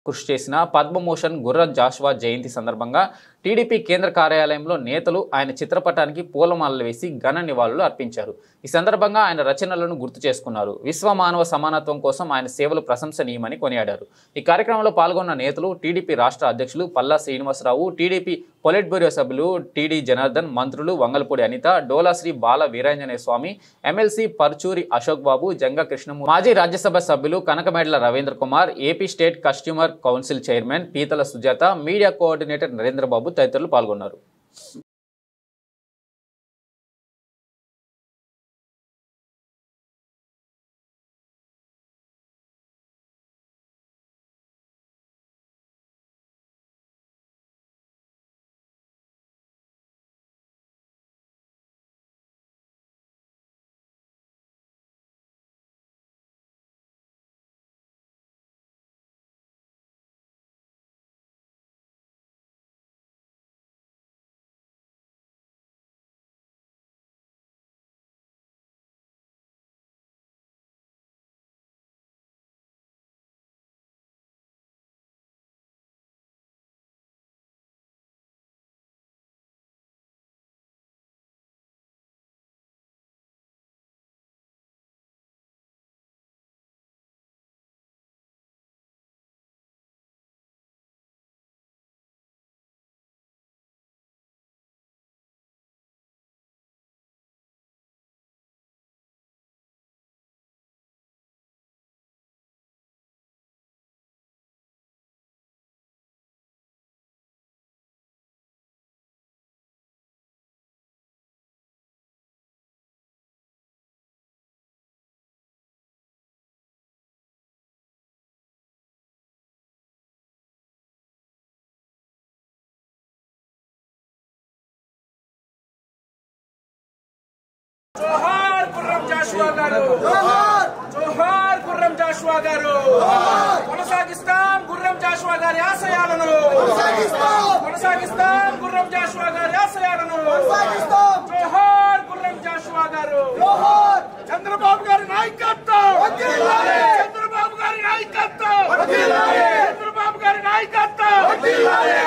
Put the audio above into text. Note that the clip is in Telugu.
కృషి చేసిన పద్మభూషణ్ గుర్రం జాషువా జయంతి సందర్భంగా టీడీపీ కేంద్ర కార్యాలయంలో నేతలు ఆయన చిత్రపటానికి పూలమాలలు వేసి ఘన నివాళులు అర్పించారు. ఈ సందర్భంగా ఆయన రచనలను గుర్తు చేసుకున్నారు. విశ్వమానవ సమానత్వం కోసం ఆయన సేవలు ప్రశంసనీయమని కొనియాడారు. ఈ కార్యక్రమంలో పాల్గొన్న నేతలు టీడీపీ రాష్ట్ర అధ్యక్షులు పల్లా శ్రీనివాసరావు, టీడీపీ పొలిట్ బ్యూరో సభ్యులు టీడీ జనార్దన్, మంత్రులు వంగలపూడి అనిత, డోలాశ్రీ బాల వీరాంజనేయ స్వామి, ఎమ్మెల్సీ పర్చూరి అశోక్ బాబు, జంగా కృష్ణమూర్తి, మాజీ రాజ్యసభ సభ్యులు Kanakamedala Ravindra Kumar, AP state customer council chairman Peethala Sujatha, media coordinator Narendra Babu తదితరులు పాల్గొన్నారు. जोहार गुर्रम जाशुआ गारू, जोहार गुर्रम जाशुआ गारू, కొనసాగిస్తాం గుర్రం జాషువా గారి ఆశయాలను, కొనసాగిస్తాం గుర్రం జాషువా గారి ఆశయాలను, జోహార్ గుర్రం జాషువా గారు.